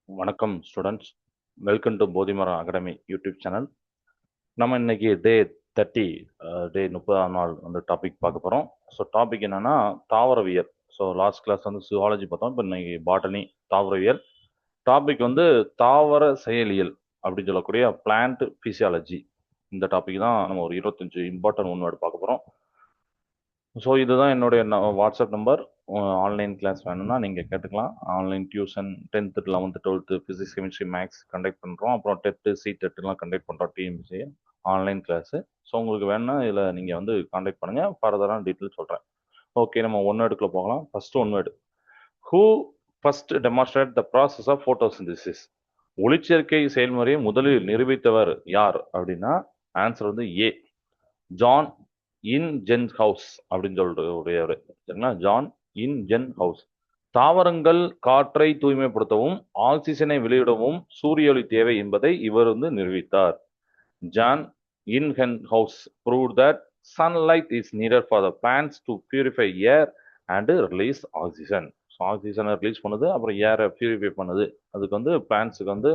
வணக்கம் students, welcome to Bodhimaram academy YouTube channel. நம்ம இன்னைக்கு டே 30 டே 30ஆம் நாள் வந்து டாபிக் பார்க்க போகிறோம். ஸோ டாபிக் என்னன்னா தாவரவியல். ஸோ லாஸ்ட் கிளாஸ் வந்து சுவாலஜி பார்த்தோம், இப்போ இன்னைக்கு பாட்டனி தாவரவியல். டாபிக் வந்து தாவர செயலியல் அப்படின்னு சொல்லக்கூடிய பிளான்ட் ஃபிசியாலஜி. இந்த டாபிக் தான் நம்ம ஒரு 25 இம்பார்ட்டன்ட் ஒன் வேர்டு பார்க்க போகிறோம். ஸோ இதுதான் என்னுடைய வாட்ஸ்அப் நம்பர். ஆன்லைன் கிளாஸ் வேணும்னா நீங்கள் கேட்டுக்கலாம். Online tuition 10th 11th 12th physics chemistry maths conduct பண்ணுறோம். அப்புறம் டெட்டு டெட்டுலாம் கண்டக்ட் பண்ணுறோம். TMC online class. ஸோ உங்களுக்கு வேணும்னா இதில் நீங்கள் வந்து காண்டாக்ட் பண்ணுங்கள். ஃபர்தரான டீட்டெயில் சொல்கிறேன். ஓகே, நம்ம ஒன் வேர்டுக்குள்ளே போகலாம். First one word. Who first demonstrate the process of photosynthesis? ஒளிச்சேர்க்கை செயல்முறையை முதலில் நிரூபித்தவர் யார் அப்படின்னா ஆன்சர் வந்து ஏ, ஜான் இன்ஜென்ஹவுஸ் அப்படின்னு சொல்றவர். சரிங்களா? ஜான் இன்ஜென்ஹவுஸ். தாவரங்கள் காற்றை தூய்மைப்படுத்தவும் ஆக்சிஜனை வெளியிடவும் சூரிய ஒளி தேவை என்பதை இவர் வந்து நிரூபித்தார். Jan Ingenhousz proved that sunlight is needed for the plants to purify air and release oxygen. So ஆக்சிஜனை ரிலீஸ் பண்ணுது, அப்புறம் ஏரை பியூரிஃபை பண்ணுது. அதுக்கு வந்து பிளான்ட்ஸுக்கு வந்து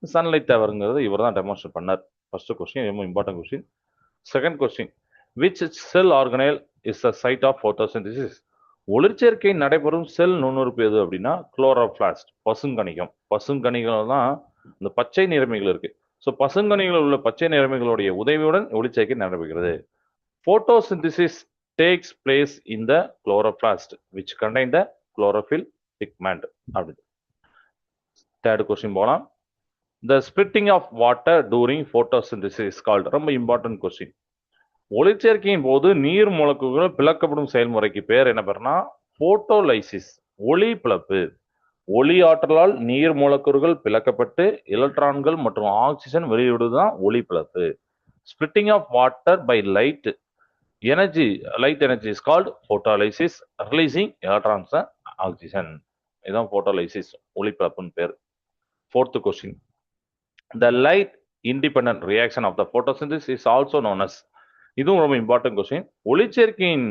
சன்லைட் தேவைங்கிறது இவர் தான் டெமான்ஸ்ட்ரேட் பண்ணார். ஃபர்ஸ்ட் கொஸ்டின், ரொம்ப important question. Second question, which cell organelle is the site of photosynthesis? ஒளிச்சேர்க்கை நடைபெறும் செல் நுண்ணுறுப்பு எது அப்படின்னா குளோரோபிளாஸ்ட், பசுங்கணிகம். பசுங்கணிகள் தான் இந்த பச்சை நிறமிகள் இருக்கு. ஸோ பசுங்கணிகளில் உள்ள பச்சை நிறமிகளுடைய உதவியுடன் ஒளிச்சேர்க்கை நடைபெறுகிறது. photosynthesis takes place in the chloroplast which contain the chlorophyll pigment. அப்படி தேர்ட் கொஸ்டின் போகலாம். the splitting of water during photosynthesis is called. ரொம்ப இம்பார்ட்டன்ட் கொஸ்டின். ஒளிச்சேர்க்கையின் போது நீர் மூலக்கூறுகள் பிளக்கப்படும் செயல்முறைக்கு பேர் என்ன பேர்னா போட்டோலைசிஸ், ஒளி பிளப்பு. ஒளி ஆற்றலால் நீர் மூலக்கூறுகள் பிளக்கப்பட்டு எலக்ட்ரான்கள் மற்றும் ஆக்சிஜன் வெளியிடுவதுதான் ஒளி பிளப்பு. Splitting of water by light energy is called photolysis, releasing electrons oxygen. இதுதான் போட்டோலைசிஸ், ஒளி பிளப்புன்னு பேர். Fourth question, the light independent reaction of the photosynthesis is also known as. இதுவும் ரொம்ப இம்பார்ட்டன்ட் கொஸ்டின். ஒளிச்சேர்க்கையின்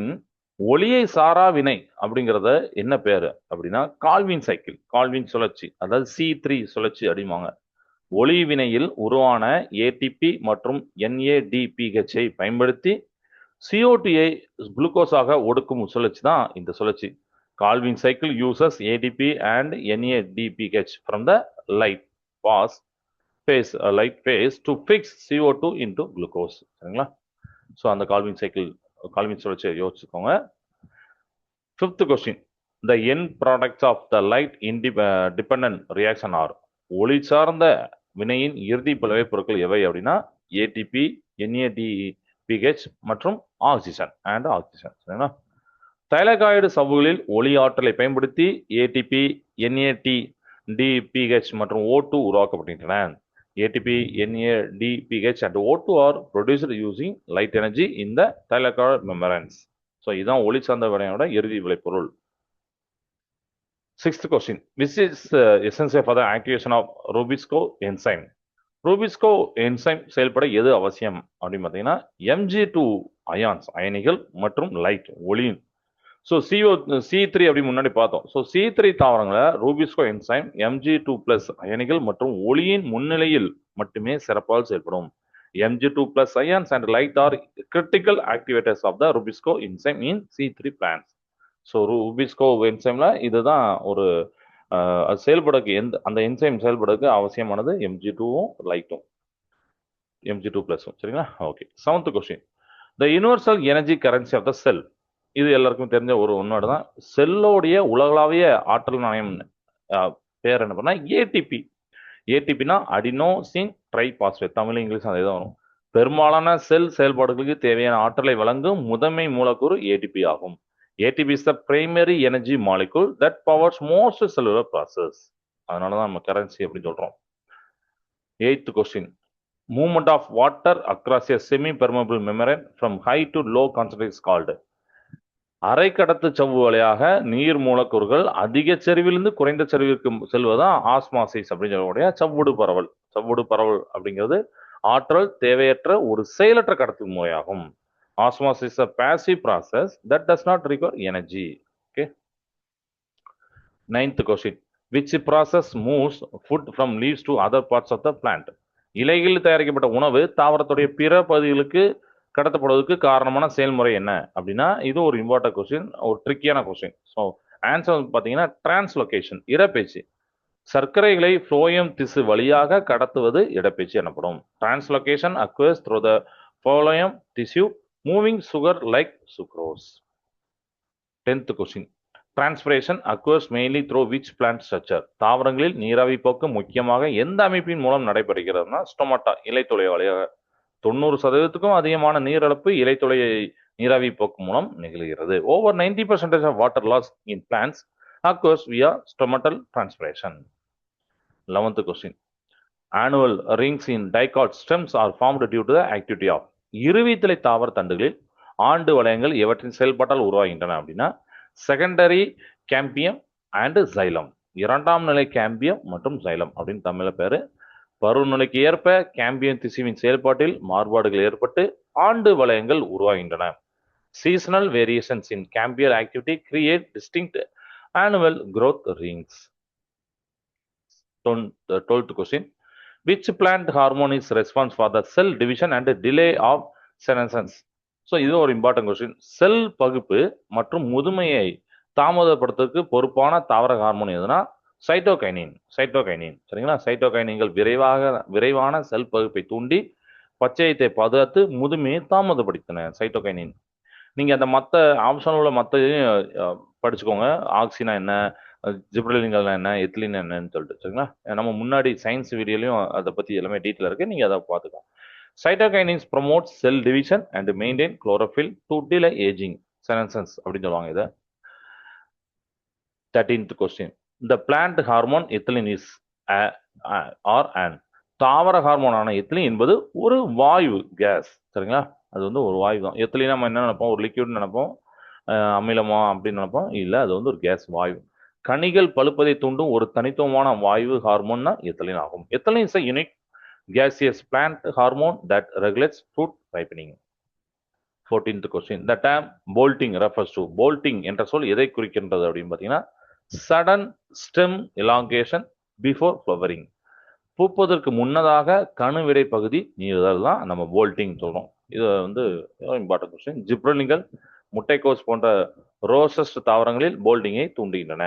ஒளியை சாரா வினை அப்படிங்கிறத என்ன பேரு அப்படின்னா கால்வின் சைக்கிள், கால்வின் சுழற்சி, அதாவது C3 சுழற்சி அப்படிம்பாங்க. ஒளி வினையில் உருவான ஏடிபி மற்றும் NADPHஐ பயன்படுத்தி CO2ஐ குளுக்கோஸாக ஒடுக்கும் சுழற்சி தான் இந்த சுழற்சி. Calvin cycle uses ADP and NADPH from the light phase to fix CO2 into glucose. சரிங்களா? ஸோ அந்த கால்வின் சுழற்சியை யோசிச்சுக்கோங்க. Fifth question, the end products of the light dependent reaction are. ஒளி சார்ந்த வினையின் இறுதி விளைபொருட்கள் எவை அப்படின்னா ATP, NADPH மற்றும் ஆக்சிஜன் சரிங்களா? தைலகாய்டு சவ்வுகளில் ஒளி ஆற்றலை பயன்படுத்தி ATP, NADPH மற்றும் O2 உருவாக்கப்படுகின்றன. ATP, NADPH and O2 are produced using light energy in the thylakoid membranes. So இதுதான் ஒளி சார்ந்த வினையோட இறுதி விளைபொருள். Sixth question, which is essential for the activation of Rubisco enzyme? Rubisco enzyme செயல்பட எது அவசியம் அப்படின்னு பார்த்தீங்கன்னா Mg2 அயான்ஸ், அயனிகள் மற்றும் லைட், ஒளி. ஸோ C3 அப்படி முன்னாடி பார்த்தோம். ஸோ C3 தாவரங்களை ரூபிஸ்கோ என்சைம் Mg2+ அயனிகள் மற்றும் ஒளியின் முன்னிலையில் மட்டுமே சிறப்பாக செயல்படும். Mg2+ ions and light are critical activators of the Rubisco enzyme in C3 plants. So Rubisco என்சைம்ல இதுதான் ஒரு செயல்படக்கு அந்த என்சைம் செயல்படக்கு அவசியமானது Mg2வும் லைட்டும், Mg2+. சரிங்களா? Okay. Seventh question, the universal energy currency of the cell. இது எல்லாருக்கும் தெரிஞ்ச ஒரு ஒன்னோட தான். செல்லோடைய உலகளாவிய ஆற்றல் நாணயம் பேர் என்ன பண்ணா ATP. ATPனா அடினோசின் ட்ரைபாஸ்பேட், தமிழ் இங்கிலீஷ் அதே தான் வரும். பெரும்பாலான செல் செயல்பாடுகளுக்கு தேவையான ஆற்றலை வழங்கும் முதன்மை மூலக்கூறு ATP ஆகும். ATP is the primary energy molecule that powers most cellular process. அதனால தான் நம்ம கரன்சி அப்படின்னு சொல்றோம். Eighth question, movement of water across a semi-permeable membrane from high to low concentration is called. அரை கடத்து சவ்வு வழியாக நீர் மூலக்கூறுகள் அதிக செறிவிலிருந்து குறைந்த செறிவிற்கு செல்வதான் ஆஸ்மாசிஸ் அப்படின்னு சொல்லக்கூடிய சவ்வுடு பரவல். சவ்வுடு பரவல் அப்படிங்கிறது ஆற்றல் தேவையற்ற ஒரு செயலற்ற கடத்து முறையாகும். Osmosis is a passive process that does not require energy. Okay. Ninth question, which process moves food from leaves to other parts of the plant. இலைகளில் தயாரிக்கப்பட்ட உணவு தாவரத்துடைய பிற பகுதிகளுக்கு கடத்தப்படுவதற்கு காரணமான செயல்முறை என்ன அப்படின்னா இது ஒரு இம்பார்ட்டன்ட் கொஸ்டின், ஒரு ட்ரிக்கியான கொஸ்டின். ஸோ ஆன்சர் வந்து பார்த்தீங்கன்னா டிரான்ஸ்லொகேஷன், இடப்பெயர்ச்சி. சர்க்கரைகளை ஃப்ளோயம் திசு வழியாக கடத்துவது இடப்பெயர்ச்சி எனப்படும். Translocation occurs through the phloem tissue moving sugar like sucrose. 10th question. Transpiration occurs mainly through which plant structure. தாவரங்களில் நீராவி போக்கு முக்கியமாக எந்த அமைப்பின் மூலம் நடைபெறுகிறதுனா ஸ்டொமட்டா, இலைத்துளை வழியாக. 90%க்கும் அதிகமான நீரிழப்பு இலைத்துளையை நீராவி போக்கு மூலம் நிகழ்கிறது. Over 90% of water loss in plants occurs via stomatal transpiration. 11th question. Annual rings in dicot stems are formed due to the activity of. இருவித்திலை தாவர தண்டுகளில் ஆண்டு வளையங்கள் எவற்றின் செயல்பாட்டால் உருவாகின்றன அப்படின்னா செகண்டரி கேம்பியம் அண்ட் சைலம். இரண்டாம் நிலை கேம்பியம் மற்றும் சைலம் அப்படின்னு தமிழ்ல பேரு. பருவநிலைக்கு ஏற்ப கேம்பியம் திசுவின் செயல்பாட்டில் மாறுபாடுகள் ஏற்பட்டு ஆண்டு வளையங்கள் உருவாகின்றன. Seasonal variations in cambial activity create distinct annual growth rings. 12th question. Which plant hormone is responsible for the cell division and delay of senescence? So இது ஒரு இம்பார்ட்டன்ட் கொஸ்டின். செல் பகுப்பு மற்றும் முதுமையை தாமதப்படுத்துவதற்கு பொறுப்பான தாவர ஹார்மோன் எதுனா சைட்டோகைனின். சரிங்களா? சைட்டோகைனின்கள் விரைவான செல் பகுப்பை தூண்டி பச்சையத்தை பாதுகாத்து முதுமையை தாமதப்படுத்தின சைட்டோகைனின். நீங்க அந்த மற்ற ஆப்ஷன் உள்ள மற்றையும் படிச்சுக்கோங்க. ஆக்சினா என்ன, ஜிப்ரலின்கள் என்ன, எத்திலின் என்னன்னு சொல்லிட்டு. சரிங்களா? நம்ம முன்னாடி சயின்ஸ் வீடியோலையும் அதை பத்தி எல்லாமே டீட்டெயில் இருக்கு, நீங்க அதை பார்த்துக்கலாம். Cytokinins promote cell division and maintain chlorophyll to delay ageing senescence அப்படின்னு சொல்லுவாங்க இதை. 13th question. The plant hormone ethylene is are and. தாவர ஹார்மோனான எத்திலின் என்பது ஒரு வாயு, கேஸ். சரிங்களா? அது வந்து ஒரு வாயு தான். எத்திலின் நம்ம என்ன நினைப்போம், ஒரு லிக்விட் நினைப்போம், அமிலமா அப்படின்னு நினைப்போம். இல்லை, அது வந்து ஒரு கேஸ், வாயு. கனிகள் பழுப்பதை தூண்டும் ஒரு தனித்துவமான வாயு ஹார்மோன்னா எத்திலின் ஆகும். Ethylene is a unique gaseous plant hormone that regulates fruit ripening. 14th question. The term bolting refers to. bolting என்ற சொல் எதை குறிக்கின்றது அப்படின்னு பார்த்தீங்கன்னா sudden stem elongation before flowering. பூப்பதற்கு முன்னதாக கணுவிடை பகுதி நீளுதல் தான் நம்ம போல்டிங் சொல்றோம். இது வந்து இம்பார்ட்டன்ட் கொஸ்டின். ஜிப்ரலின்கள், முட்டைக்கோஸ் போன்ற ரோசஸ்ட் தாவரங்களில் போல்டிங்கை தூண்டுகின்றன.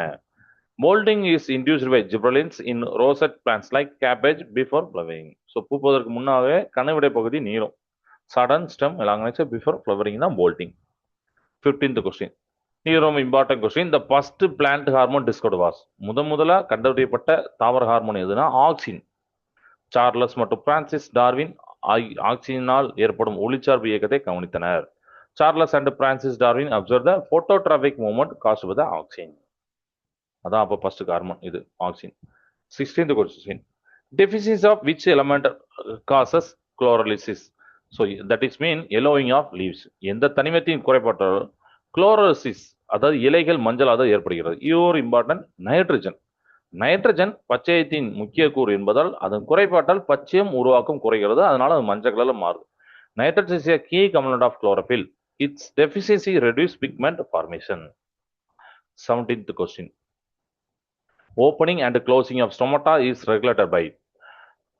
Molding is induced by gibberellins in rosette plants like cabbage before flowering. So பூப்பதற்கு முன்னாவே கணுவிடை பகுதி நீளும். Sudden stem elongation before flowering தான் போல்டிங். 15th question. இது ரொம்ப important question. The first plant hormone discovered was. முதலா கண்டறியப்பட்ட தாவர ஹார்மோன் எதுனா ஆக்சின். சார்லஸ் மற்றும் பிரான்சிஸ் டார்வின் ஆக்சினால் ஏற்படும் ஒளிச்சார்பு இயக்கத்தை கவனித்தனர். Charles and Francis Darwin observe the phototropic movement caused by the auxin. அதான் அப்போ ஃபர்ஸ்ட் ஹார்மோன் இது auxin. 16th question. Deficiency of which element causes குளோரலிசிஸ். So that is mean yellowing of leaves. எந்த தனிமத்தின் குறைபாட்டால் குளோரோலிசிஸ், அதாவது இலைகள் மஞ்சளாக ஏற்படுகிறது. இது ஒரு இம்பார்ட்டன்ட். நைட்ரஜன். நைட்ரஜன் பச்சையத்தின் முக்கிய கூறு என்பதால் அதன் குறைபாட்டால் பச்சையம் உருவாக்கம் குறைகிறது, அதனால அது மஞ்சள் கலர்ல மாறுது. Nitrogen is a key component of chlorophyll. Its deficiency reduce pigment formation. 17th question. Opening and closing of stomata is regulated by.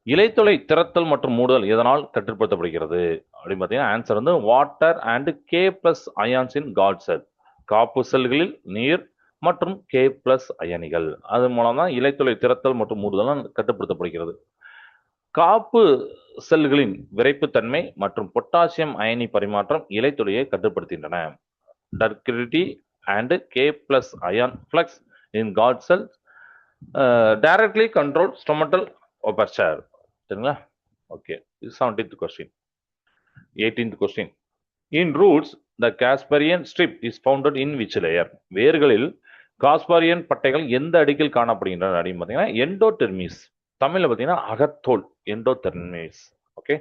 இலைத்துளை திறத்தல் மற்றும் மூடுதல் எதனால் கட்டுப்படுத்தப்படுகிறது அப்படின்னு பார்த்தீங்கன்னா ஆன்சர் வந்து water and K+ ions in guard cell. காப்பு செல்களில் நீர் மற்றும் K+ அயனிகள், அது மூலம் தான் இலைத்துளை திறத்தல் மற்றும் மூடுதல் கட்டுப்படுத்தப்படுகிறது. காப்பு செல்களின் விரைப்புத்தன்மை மற்றும் பொட்டாசியம் அயனி பரிமாற்றம் இலைத்துளையை கட்டுப்படுத்துகின்றன. Turgidity and K+ ion flux in guard cell directly control stomatal aperture. சரிங்களா? Okay. 17th question. 18th question. In roots the Casparian strip is founded in which layer. வேர்களில் காஸ்பாரியன் பட்டைகள் எந்த அடுக்கில் காணப்படுகின்றன அப்படின்னு பார்த்தீங்கன்னா எண்டோடெர்மிஸ். தமிழில் பார்த்தீங்கன்னா அகத்தோல், எண்டோடெர்மிஸ். ஓகே.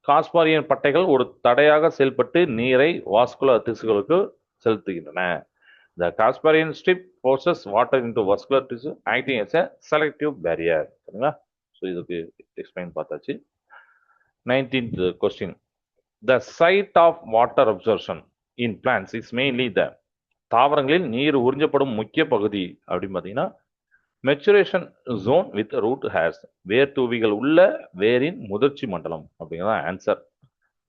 காஸ்பாரியன் பட்டைகள் ஒரு தடையாக செயல்பட்டு நீரை வாஸ்குலர் திசுகளுக்கு செலுத்துகின்றன. The Casparian strip forces water into vascular tissue acting as a selective barrier. சரிங்களா? ஸோ இதுக்கு எக்ஸ்பிளைன் பார்த்தாச்சு. 19th question. The site of water absorption in plants is mainly the. தாவரங்களில் நீர் உறிஞ்சப்படும் முக்கிய பகுதி அப்படின்னு பார்த்தீங்கன்னா maturation zone with root hairs, வேர் தூவிகள் உள்ள வேரின் முதிர்ச்சி மண்டலம் அப்படிங்கிறத answer.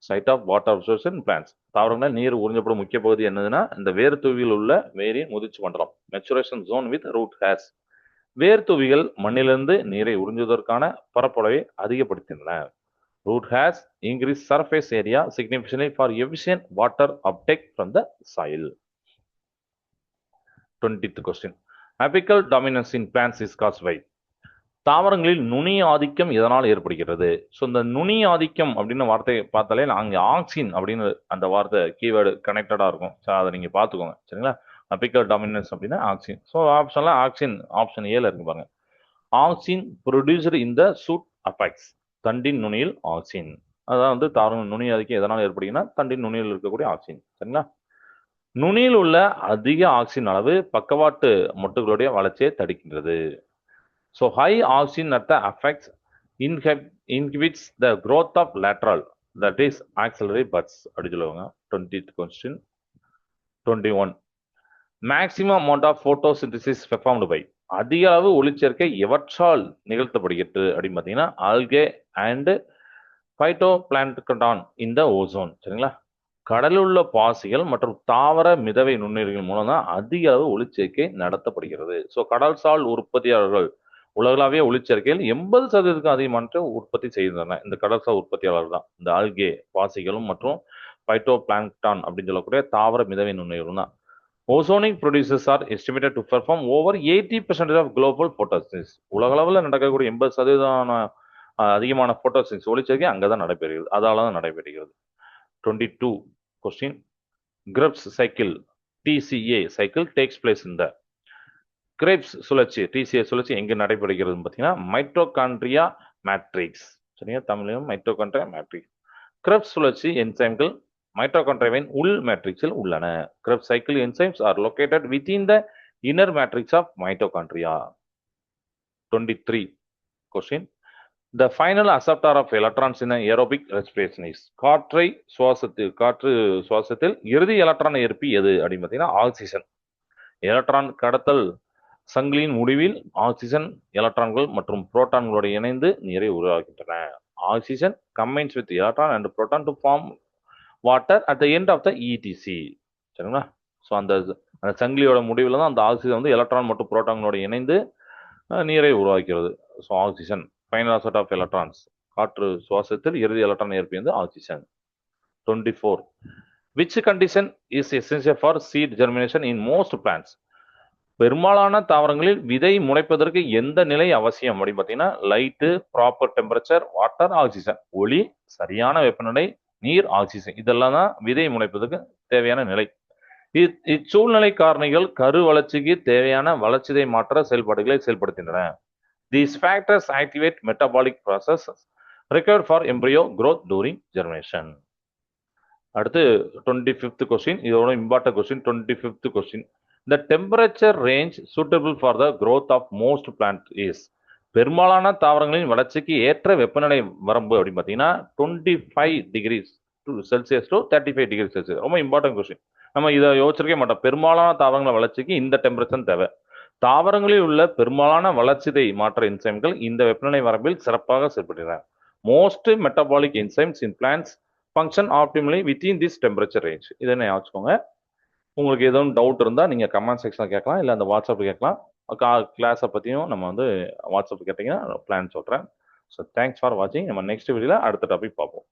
Site of water absorption plants, தாவரங்கள் நீர் உறிஞ்சப்படும் முக்கிய பகுதி என்னதுன்னா இந்த வேர் தூவிகள் உள்ள வேரின் முதிர்ச்சி மண்டலம். Maturation zone with root hairs, வேர் தூவிகள் மண்ணிலிருந்து நீரை உறிஞ்சுவதற்கான பரப்பளவை அதிகப்படுத்துகின்றன. Root has increased surface area significantly for efficient water uptake from the soil. 20th question. Apical dominance in plants is caused by, தாவரங்களில் நுனி ஆதிக்கம் எதனால் ஏற்படுகிறது? ஸோ இந்த நுனி ஆதிக்கம் அப்படின்னு வார்த்தையை பார்த்தாலே அங்கே ஆக்சின் அப்படின்னு அந்த வார்த்தை கீவேர்டு கனெக்டடாக இருக்கும். ஸோ அதை நீங்கள் பார்த்துக்கோங்க சரிங்களா. அபிக்கல் டாமினன்ஸ் அப்படின்னா ஆக்சின். ஸோ ஆப்ஷன்ல ஆக்சின் ஆப்ஷன் ஏல இருக்கு பாருங்க. Auxin producer in the shoot apex, தண்டின் நுனியில் ஆக்சின். அதான் வந்து தாவரங்கள் நுனி ஆதிக்கம் எதனால் ஏற்படுகிறதுனா தண்டின் நுனியில் இருக்கக்கூடிய ஆக்சின் சரிங்களா. நுனியில் உள்ள அதிக ஆக்சின் அளவு பக்கவாட்டு மொட்டுகளுடைய வளர்ச்சியை தடுக்கின்றது. So high oxygen at the affects inhibits the growth of lateral, that is axillary buds. அப்படி சொல்லுவாங்க. 20th question. 21. Maximum amount of photosynthesis performed by, அதிக அளவு ஒளிச்சேர்க்கை எவற்றால் நிகழ்த்தப்படுகிறது அப்படின்னு பார்த்தீங்கன்னா algae and phytoplankton in the ocean சரிங்களா. கடலில் உள்ள பாசிகள் மற்றும் தாவர மிதவை நுண்ணுயிர்கள் மூலம் தான் அதிக அளவு ஒளிச்சேர்க்கை நடத்தப்படுகிறது. ஸோ கடல் சால் உற்பத்தியாளர்கள் உலகளாவிய ஒளிச்சேர்க்கையில் 80% அதிகமான உற்பத்தி செய்கின்றன இந்த கடல்சார் உற்பத்தியாளர் தான் இந்த ஆல்கே பாசிகளும் மற்றும் பைட்டோ பிளாங்க்டான் அப்படின்னு சொல்லக்கூடிய தாவர மிதவை நுண்ணுயிரும் தான். Oceanic producers are estimated to perform over 80% of global photosynthesis, உலகளவில் நடக்கக்கூடிய 80% அதிகமான போட்டோசின்ஸ் ஒளிச்சேர்க்கை அங்கே தான் நடைபெறுகிறது, அதால தான் நடைபெறுகிறது. 22 question. Krebs cycle, TCA cycle takes place in the, Krebs சுழற்சி டிசிஏ சுழற்சி எங்கே நடைபெறுகிறதுன்னு பார்த்தீங்கன்னா மைட்டோகாண்ட்ரியா மேட்ரிக்ஸ் சரிங்களா. தமிழையும் மைட்டோகாண்ட்ரியா மேட்ரிக்ஸ். கிரெப்ஸ் சுழற்சி என்சைம்கள் மைட்டோகாண்ட்ரியாவின் உள் மேட்ரிக்ஸில் உள்ளன. Krebs cycle enzymes are located within the inner matrix of mitochondria. 23 question. The final acceptor of electrons in aerobic respiration is, காற்று சுவாசத்தில் இறுதி எலக்ட்ரான் ஏற்பி எது அப்படின்னு பார்த்தீங்கன்னா ஆக்சிஜன். எலக்ட்ரான் கடத்தல் சங்கிலியின் முடிவில் ஆக்சிஜன் எலக்ட்ரான்கள் மற்றும் புரோட்டான்களோடு இணைந்து நீரை உருவாக்குகின்றன. Oxygen combines with electron and proton to form water at the end of the ETC சரிங்களா. ஸோ அந்த சங்கிலியோட முடிவில் தான் அந்த ஆக்சிஜன் வந்து எலக்ட்ரான் மற்றும் புரோட்டான்களோடு இணைந்து நீரை உருவாக்கிறது. ஸோ ஆக்சிஜன் ஃபைனல் அசெட் ஆஃப் எலக்ட்ரான்ஸ், காற்று சுவாசத்தில் இறுதி எலக்ட்ரான் ஏற்பி வந்து oxygen. 24. Which condition is essential for seed germination in most plants? பெரும்பாலான தாவரங்களில் விதை முளைப்பதற்கு எந்த நிலை அவசியம் அப்படின்னு பார்த்தீங்கன்னா light, proper temperature, water, oxygen. ஒளி, சரியான வெப்பநிலை, நீர், ஆக்சிஜன், இதெல்லாம் தான் விதை முளைப்பதற்கு தேவையான நிலை. இச்சூழ்நிலை காரணிகள் கரு வளர்ச்சிக்கு தேவையான வளர்ச்சிதை மாற்ற செயல்பாடுகளை செயல்படுத்துகின்றன. These factors activate metabolic processes required for embryo growth during germination. அடுத்து 25th question, இதோட important question. 25th question. The temperature range suitable for the growth of most plant is, பெரும்பாலான தாவரங்களின் வளர்ச்சிக்கு ஏற்ற வெப்பநிலை வரம்பு அப்படின்னு பார்த்தீங்கன்னா 25 degrees Celsius to 35 degree Celsius. ரொம்ப இம்பார்ட்டன்ட் கொஸ்டின். நம்ம இதை யோசிச்சிருக்கே மாட்டோம். பெரும்பாலான தாவரங்கள் வளர்ச்சிக்கு இந்த டெம்பரேச்சர் தேவை. தாவரங்களில் உள்ள பெரும்பாலான வளர்ச்சிதை மாற்ற என்சைம்கள் இந்த வெப்பநிலை வரம்பில் சிறப்பாக செயல்படுகின்றன. Most metabolic enzymes in plants function optimally within this temperature range. இதை யோசிச்சுக்கோங்க. உங்களுக்கு எதுவும் டவுட் இருந்தால் நீங்கள் கமெண்ட் செக்ஷனில் கேட்கலாம், இல்லை அந்த வாட்ஸ்அப்பில் கேட்கலாம். கிளாஸை பற்றியும் நம்ம வந்து வாட்ஸ்அப் கேட்டிங்கன்னா பிளான் சொல்கிறேன். ஸோ தேங்க்ஸ் ஃபார் வாட்சிங். நம்ம நெக்ஸ்ட் வீடியோவில் அடுத்த டாபிக் பார்ப்போம்.